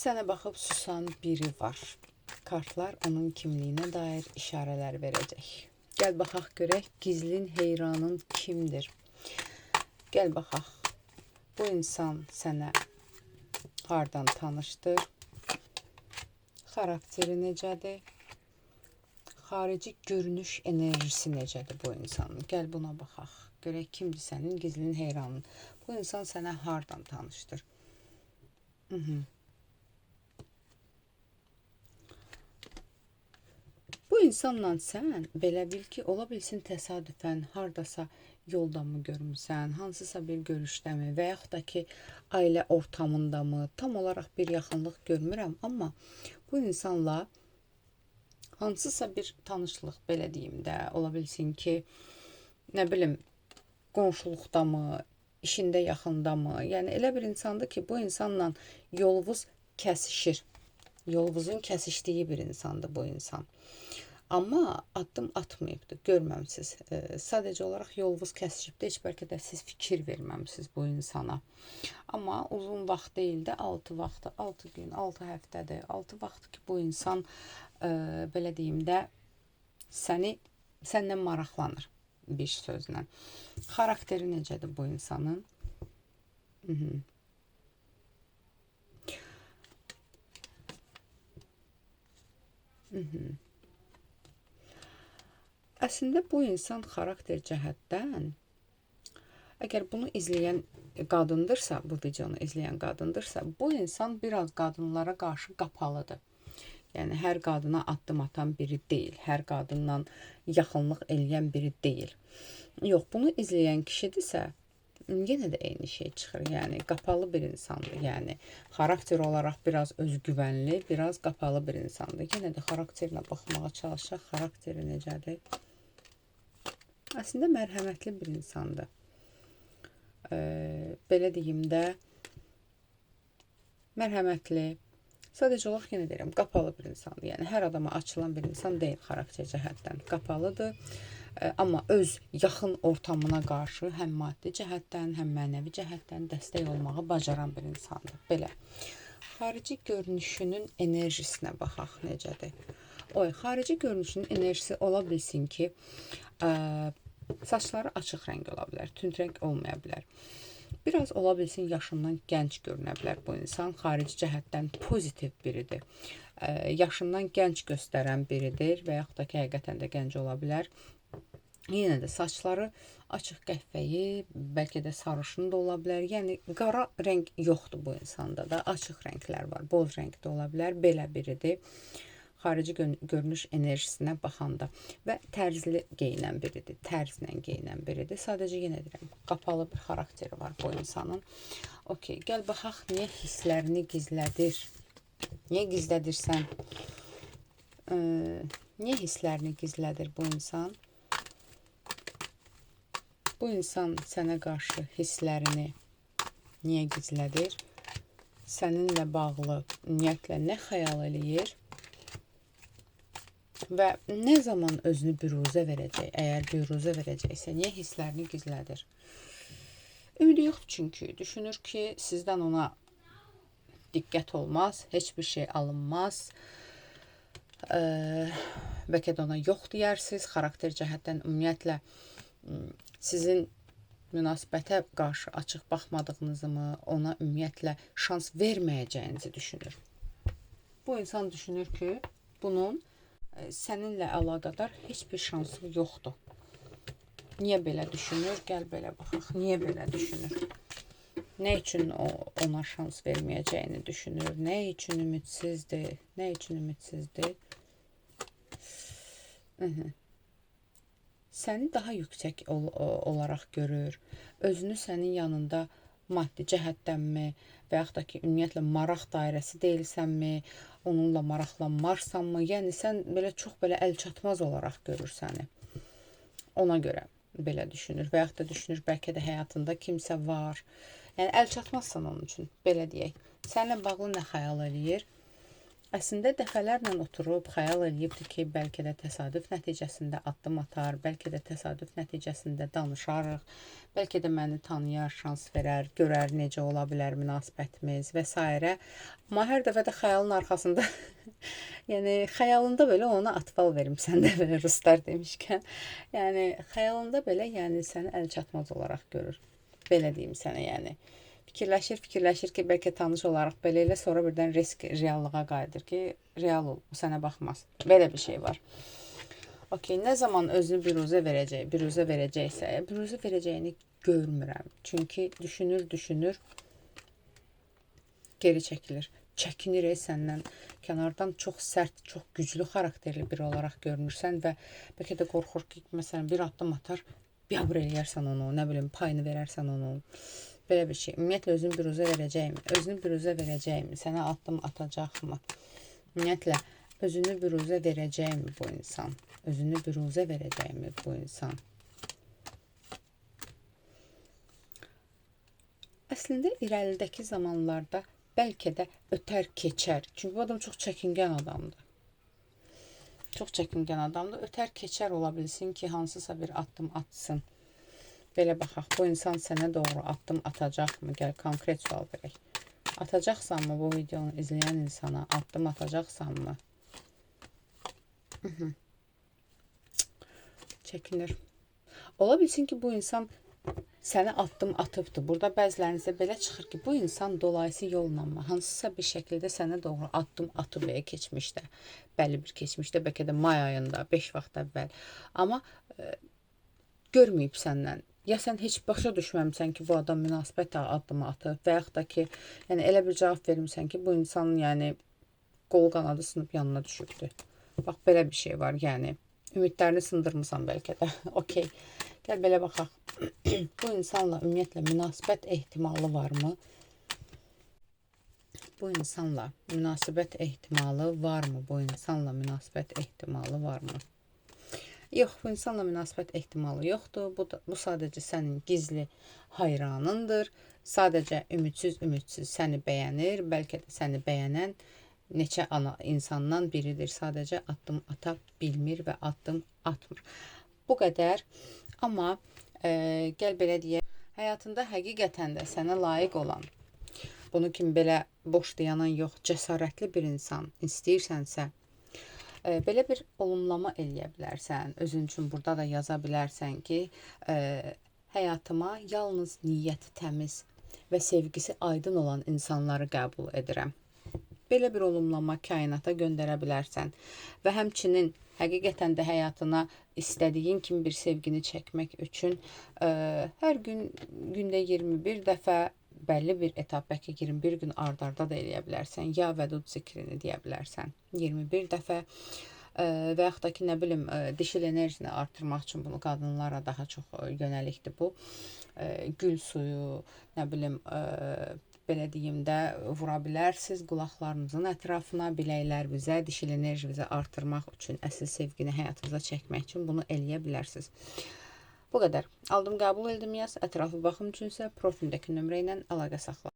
Sənə baxıb susan biri var. Kartlar onun kimliyinə dair işarələr verəcək. Gəl baxaq görək, gizlin heyranın kimdir? Gəl baxaq, bu insan sənə hardan tanışdır? Xarakteri necədir? Xarici görünüş enerjisi necədir bu insanın? Gəl buna baxaq. Görək kimdir sənin gizlin heyranın? Bu insan sənə hardan tanışdır? Bu insanla sən belə bil ki, ola bilsin təsadüfən hardasa yolda mı görmüsən, hansısa bir görüşdəmi və yaxud da ki, ailə ortamında mı, tam olaraq bir yaxınlıq görmürəm, amma bu insanla hansısa bir tanışlıq, belə deyim də, ola bilsin ki, nə bilim, qonşuluqda mı, işində yaxında mı, yəni elə bir insandır ki, bu insanla yolunuz kəsişir, yolunuzun kəsişdiyi bir insandır bu insan. Amma addım atmayıbdır, görməmsiz. Sadəcə olaraq yolunuz kəsişibdir, heç bəlkə də siz fikir verməmsiz bu insana. Amma uzun vaxt deyil də, 6 vaxtı, 6 gün, 6 həftədir, 6 vaxt ki, bu insan, belə deyim də, səndən maraqlanır bir sözlə. Xarakteri necədir bu insanın? Əslində bu insan xarakter cəhətdən, əgər bunu izləyən qadındırsa, bu videonu izləyən qadındırsa, bu insan biraz qadınlara qarşı qapalıdır. Yəni, hər qadına addım atan biri deyil, hər qadınla yaxınlıq eləyən biri deyil. Yox, bunu izləyən kişidirsə, yenə də eyni şey çıxır, yəni qapalı bir insandır, yəni xarakter olaraq biraz özgüvənli, biraz qapalı bir insandır. Yenə də xarakterinə baxmağa çalışaq, xarakteri necədir? Əslində mərhəmətli bir insandır. Belə deyim də, mərhəmətli, sadəcə olaraq yenə deyirəm, qapalı bir insandır. Yəni, hər adama açılan bir insan deyil xarakter cəhətdən. Qapalıdır, amma öz yaxın ortamına qarşı həm maddi cəhətdən, həm mənəvi cəhətdən dəstək olmağı bacaran bir insandır. Belə, xarici görünüşünün enerjisinə baxaq necədir. Xarici görünüşünün enerjisi ola bilsin ki, saçları açıq rəng ola bilər, tünd rəng olmaya bilər. Biraz ola bilsin yaşından gənc görünə bilər bu insan, xarici cəhətdən pozitiv biridir. Yaşından gənc göstərən biridir və yaxud da ki, həqiqətən də gənc ola bilər. Yenə də saçları açıq qəhvəyi, bəlkə də sarışın da ola bilər. Yəni, qara rəng yoxdur bu insanda da, açıq rənglər var, boz rəng də ola bilər, belə biridir. Xarici görünüş enerjisinə baxanda və tərzli geyinən biridir, tərzlə geyinən biridir. Sadəcə yenə deyirəm, qapalı bir xarakteri var bu insanın. Okey, gəl baxaq, niyə hisslərini gizlədir? Niyə gizlədirsən? Niyə hisslərini gizlədir bu insan? Bu insan sənə qarşı hisslərini niyə gizlədir? Səninlə bağlı ümumiyyətlə nə xəyal eləyir? Və nə zaman özünü büruzə verəcək? Əgər büruzə verəcəksə, niyə hisslərini gizlədir? Ümidi yoxdur çünki. Düşünür ki, sizdən ona diqqət olmaz, heç bir şey alınmaz. Bəlkə də ona yox deyərsiniz. Xarakter cəhətdən ümumiyyətlə sizin münasibətə qarşı açıq baxmadığınızı mı, ona ümumiyyətlə şans verməyəcəyinizi düşünür. Bu insan düşünür ki, bunun səninlə əlaqədar heç bir şansı yoxdur. Niyə belə düşünür? Gəl belə baxaq. Niyə belə düşünür? Nə üçün ona şans verməyəcəyini düşünür? Nə üçün ümidsizdir? Nə üçün ümidsizdir? Səni daha yüksək olaraq görür. Özünü sənin yanında maddi cəhətdənmi və yaxud da ki, ümumiyyətlə maraq dairəsi deyilsənmi, onunla maraqlanmarsanmı, yəni sən belə çox belə əlçatmaz olaraq görür səni. Ona görə belə düşünür və yaxud da düşünür, bəlkə də həyatında kimsə var. Yəni əlçatmazsan onun üçün, belə deyək. Səninlə bağlı nə xəyal eləyir? Əslində dəfələrlə oturub xəyal eləyibdi ki, bəlkə də təsadüf nəticəsində addım atar, bəlkə də təsadüf nəticəsində danışarıq, bəlkə də məni tanıyar, şans verər, görər necə ola bilər münasibətimiz və s. Amma hər dəfə də xəyalın arxasında yəni xəyalında belə ona atval verimsən də belə ruslar demişkən. Yəni xəyalında belə yəni səni əlçatmaz olaraq görür. Belə deyim sənə yəni. Fikirləşir ki, bəlkə tanış olaraq belə elə, sonra birdən risk reallığa qayıdır ki, real ol, o sənə baxmaz. Belə bir şey var. Okey, nə zaman özünü büruzə verəcəksə, büruzə verəcəyini görmürəm. Çünki düşünür, geri çəkilir. Çəkinir səndən. Kənardan çox sərt, çox güclü xarakterli biri olaraq görünürsən və bəlkə də qorxur ki, məsələn, bir addım atar, biabır eləyərsən onu, nə bilim, payını verərsən onu. Belə bir şey. Ümumiyyətlə özünü büruzə verəcəkmi? Sənə addım atacaqmı? Ümumiyyətlə özünü büruzə verəcəkmi bu insan? Özünü büruzə verəcəkmi bu insan? Əslində irəlidəki zamanlarda bəlkə də ötər keçər. Çünki bu adam çox çəkingən adamdır. Ötər keçər ola bilsin ki, hansısa bir addım atsın. Belə baxaq, bu insan sənə doğru addım atacaqmı? Gəl, konkret sual verək. Atacaqsanmı bu videonu izləyən insana? Addım atacaqsanmı? Çəkinir. Ola bilsin ki, bu insan sənə addım atıbdır. Burada bəzilərinizdə belə çıxır ki, bu insan dolayısı yolla mı, hansısa bir şəkildə sənə doğru addım atıb keçmişdə. Bəlli bir keçmişdə, bəlkə də may ayında, 5 vaxt əvvəl. Amma görməyib səndən. Ya sən heç başa düşməmsən ki, bu adam münasibət addımı atıb və yaxud da ki, yəni elə bir cavab vermirsən ki, bu insanın yəni qol qanadı sınıb yanına düşübdür. Bax, belə bir şey var, yəni ümidlərini sındırmısan bəlkə də. Okey, gəl belə baxaq. Bu insanla ümumiyyətlə münasibət ehtimalı varmı? Bu insanla münasibət ehtimalı varmı? Yox, bu insanla münasibət ehtimalı yoxdur. Bu sadəcə sənin gizli hayranındır. Sadəcə ümidsiz səni bəyənir. Bəlkə də səni bəyənən neçə insandan biridir. Sadəcə addım ata bilmir və addım atmır. Bu qədər. Amma gəl belə deyək, həyatında həqiqətən də sənə layiq olan, bunu kimi belə boş dayanan yox, cəsarətli bir insan istəyirsənsə, belə bir olumlama eləyə bilərsən. Özün üçün burada da yaza bilərsən ki, həyatıma yalnız niyyəti təmiz və sevgisi aydın olan insanları qəbul edirəm. Belə bir olumlama kainata göndərə bilərsən və həmçinin həqiqətən də həyatına istədiyin kimi bir sevgini çəkmək üçün hər gün gündə 21 dəfə bəlli bir etap, bəlkə 21 gün ard-arda da eləyə bilərsən. Ya vədud zikrini deyə bilərsən 21 dəfə və yaxud da ki, nə bilim, dişil enerjini artırmaq üçün bunu qadınlara daha çox yönəlikdir bu. Gül suyu, nə bilim, belə deyim də, vura bilərsiniz qulaqlarınızın ətrafına, biləklərinizə, dişil enerjinizi artırmaq üçün, əsl sevgini həyatınıza çəkmək üçün bunu eləyə bilərsiniz. Bu qədər. Aldım, qəbul etdim yaz. Ətrafı baxım üçünsə profildəki nömrə ilə əlaqə saxla.